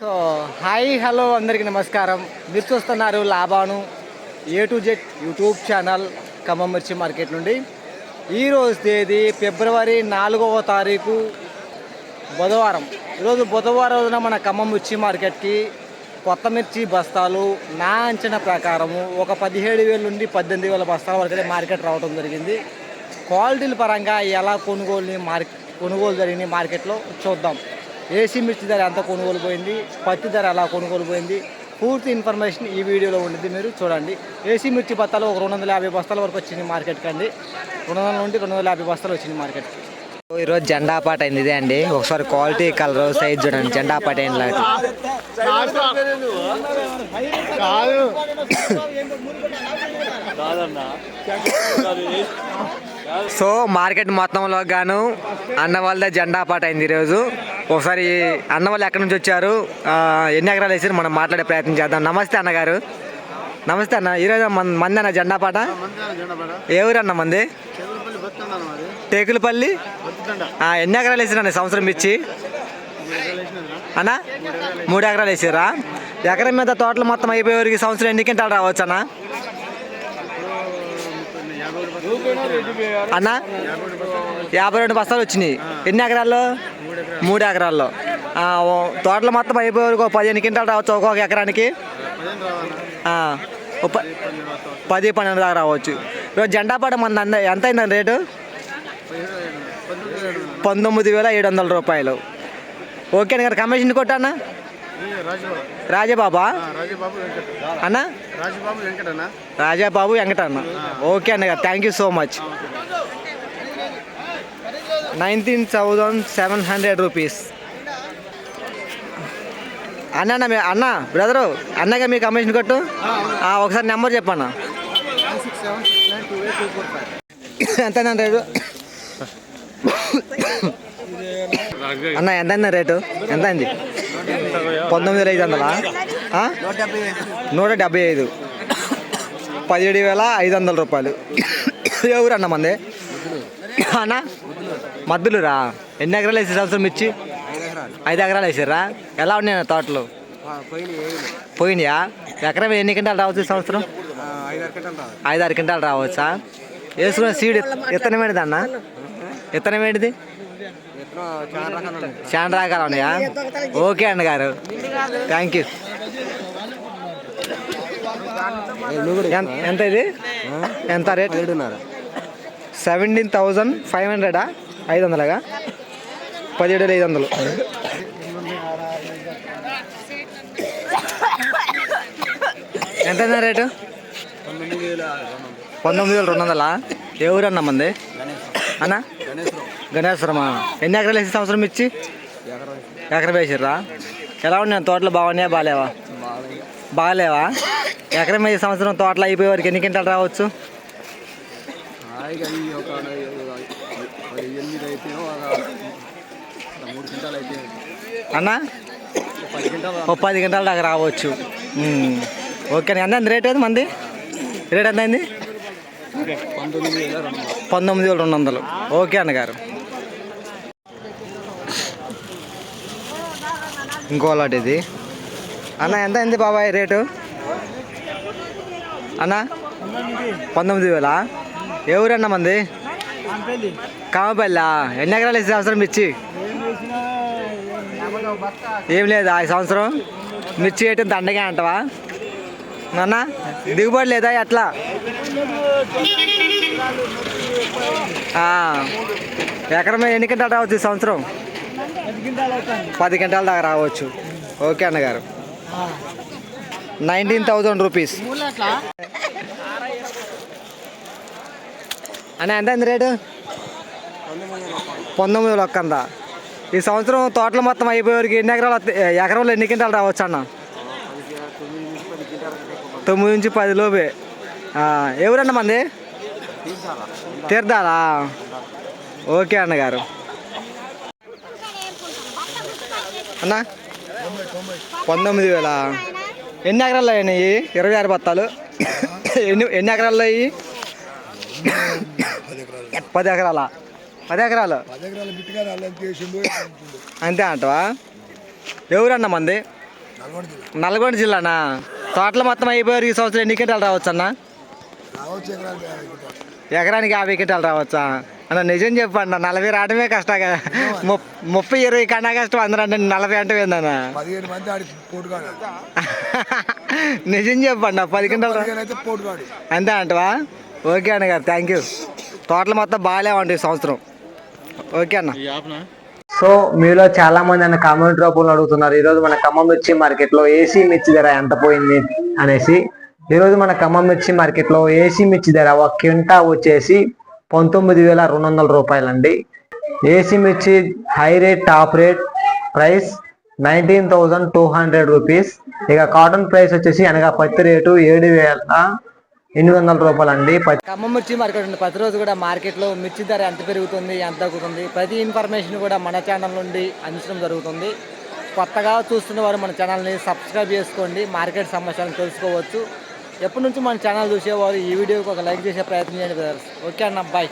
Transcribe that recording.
So hi hello అందరికీ నమస్కారం. మీరు చూస్తున్నారు Laban A to Z YouTube channel Khammam మిర్చి మార్కెట్ నుండి. ఈరోజు తేదీ ఫిబ్రవరి 4వ తారీఖు బుధవారం. ఈరోజు బుధవారం రోజున మన ఖమ్మం మిర్చి మార్కెట్కి కొత్త మిర్చి బస్తాలు నా అంచనా ప్రకారము ఒక 17,000 నుండి 18,000 బస్తాల వరకు మార్కెట్ రావడం జరిగింది. క్వాలిటీల పరంగా ఎలా కొనుగోలు జరిగింది మార్కెట్లో చూద్దాం. ఏసీ మిర్చి ధర ఎంత కొనుగోలు పోయింది, పత్తి ధర ఎలా కొనుగోలు పోయింది, పూర్తి ఇన్ఫర్మేషన్ ఈ వీడియోలో ఉంటుంది, మీరు చూడండి. ఏసీ మిర్చి బస్తాలు ఒక 250 బస్తాల వరకు వచ్చింది మార్కెట్కి అండి. 200 నుండి 250 బస్తాలు వచ్చింది మార్కెట్కి. ఈరోజు జెండా పాట అయింది ఇదే అండి. ఒకసారి క్వాలిటీ కలర్ సైజ్ చూడండి. జెండా పాట అయింది లాగా సో మార్కెట్ మొత్తంలో గాను అన్న వాళ్ళదే జెండా పాట అయింది ఈరోజు. ఒకసారి అన్న వాళ్ళు ఎక్కడి నుంచి వచ్చారు, ఎన్ని ఎకరాలు వేసారు మనం మాట్లాడే ప్రయత్నం చేద్దాం. నమస్తే అన్నగారు. నమస్తే అన్న. ఈరోజు మంది అన్న జెండా పాట ఏ ఊరు అన్న మంది? టేకులపల్లి. ఎన్ని ఎకరాలు వేసారన్న సంవత్సరం మిర్చి అన్న? 3 ఎకరాలు వేసారా? ఎకరం మీద తోటలు మొత్తం అయిపోయేవారికి సంవత్సరం ఎన్ని క్వింటాలు రావచ్చు అన్న? అన్న 52 బస్తాలు వచ్చినాయి. ఎన్ని ఎకరాల్లో? 3 ఎకరాల్లో. తోటలు మొత్తం అయిపోయేవారికి 15 క్వింటాలు రావచ్చు ఒక్కొక్క ఎకరానికి. 10-12 దాకా రావచ్చు. ఈరోజు జెండా పాట మన ఎంత అయిందని రేటు? 19,700 రూపాయలు. ఓకే అన్న గారు. కమిషన్ కొట్టా రాజాబాబా అన్న? రాజాబాబు వెంకట అన్న. ఓకే అన్న గారు, thank you so much. 19,700 rupees. అన్న బ్రదరు అన్నగా మీ కమిషన్ కొట్టు. ఒకసారి నెంబర్ చెప్పన్నా. ఎంత రేటు అన్న? ఎంత అయింది రేటు? ఎంత అయింది? 19,500. 175. 17,500 రూపాయలు. ఎవరు అన్న మంది అన్న? మద్దులురా. ఎన్ని ఎకరాలు వేసారు సంవత్సరం మిర్చి? 5 ఎకరాలు వేసారా? ఎలా ఉన్నాయి తోటలు? పోయినాయా? ఎకరం ఎన్ని క్వింటాలు రావచ్చు సంవత్సరం? 5-6 క్వింటాలు రావచ్చా? వేసుకున్న సీడ్ ఇత్తనం ఏంటిది అన్న? ఇత్తనం ఏంటిది? చాలా రకాలు ఉన్నాయా? ఓకే అన్న గారు, థ్యాంక్ యూ. ఎంత ఇది? ఎంత రేట్? 17,500. 500గా? 17,500. ఎంత రేటు? 19,200. ఏ ఊరు అన్న మంది అన్న? గణేశ్వరమా. ఎన్ని ఎకరాలు వేసి సంవత్సరం ఇచ్చి? ఎకరం వేసిర్రా? ఎలా ఉన్నాయి తోటలు? బాగున్నాయా బాగాలేవా? బాగాలేవా? ఎకరం వేసి సంవత్సరం తోటలు అయిపోయే వరకు ఎన్ని క్వింటాలు రావచ్చు అన్న? 10 క్వింటాల దాకా రావచ్చు. ఓకే. ఎంత రేట్ ఏది మంది? రేట్ ఎంత అయింది? 19,200. ఓకే అన్నగారు. ఇంకోలాంటి ఇది అన్న ఎంత అయింది బాబాయ్ రేటు అన్న? 19,000. ఏ ఊరన్న మంది? కామపల్లి. ఎన్ని ఎకరాలు వేసి సంవత్సరం మిర్చి? ఏం లేదా ఈ సంవత్సరం మిర్చి వేయటం దండగా అంటవా నాన్న? దిగుబడి లేదా ఎట్లా? ఎకరం ఎన్ని క్వింటాలు రావచ్చు ఈ సంవత్సరం? 10 క్వింటాల దాకా రావచ్చు. ఓకే అన్నగారు. 19,000 రూపీస్. అన్న ఎంత అయింది రేటు? 19,100. ఈ సంవత్సరం తోటలు మొత్తం అయిపోయేవారికి ఎన్ని ఎకరాలు? ఎకరంలో ఎన్ని క్వింటాలు రావచ్చు అన్న? 9 నుంచి 10 లోపే. ఎవరన్నా మంది? తీర్థాలా? ఓకే అన్నగారు. అన్న 19,000. ఎన్ని ఎకరాల్లో అయినాయి? 26 బత్తాలు. ఎన్ని ఎకరాల్లో అయ్యి? 10 ఎకరాల? 10 ఎకరాలు అంతే అంటవా? ఎవరన్నా మంది? నల్గొండ జిల్లానా? తోటలు మొత్తం అయిపోయారు. ఈ సంవత్సరం ఎన్ని క్వింటాలు రావచ్చు అన్న? ఎకరానికి 50 క్వింటాలు రావచ్చా అన్న? నిజం చెప్పండి, 40 రావడమే కష్టం కదా. 30-20 కన్నా కష్టం. అందరూ అంటే 40 అంటే ఏందన్న? నిజం చెప్పండి, 10 క్వింటాలు అంతే అంటవా? ఓకే అన్న గారు, థ్యాంక్ యూ. తోటలు మొత్తం బాగాలేవండి ఈ సంవత్సరం. ఓకే అన్న. సో మీలో చాలా మంది అన్న కామెంట్ రూపంలో అడుగుతున్నారు, ఈరోజు మన ఖమ్మం మిర్చి మార్కెట్లో ఏసీ మిర్చి ధర ఎంత పోయింది అనేసి. ఈరోజు మన ఖమ్మం మిర్చి మార్కెట్లో ఏసీ మిర్చి ధర ఒక క్వింటా వచ్చేసి 19,200 రూపాయలండి. ఏసీ మిర్చి high rate top rate price 19,200 rupees. ఇక కాటన్ ప్రైస్ వచ్చేసి అనగా పత్తి రేటు 7,800 రూపాయలండి. ఖమ్మం మిర్చి మార్కెట్ ఉంది. ప్రతిరోజు కూడా మార్కెట్లో మిర్చి ధర ఎంత పెరుగుతుంది, ఎంత తగ్గుతుంది, ప్రతి ఇన్ఫర్మేషన్ కూడా మన ఛానల్ నుండి అందించడం జరుగుతుంది. కొత్తగా చూస్తున్న వారు మన ఛానల్ని సబ్స్క్రైబ్ చేసుకోండి, మార్కెట్ సమస్యలను తెలుసుకోవచ్చు. ఎప్పటి నుంచి మన ఛానల్ చూసేవారు ఈ వీడియోకి ఒక లైక్ చేసే ప్రయత్నం చేయండి బ్రదర్స్. ఓకే అన్న, బాయ్.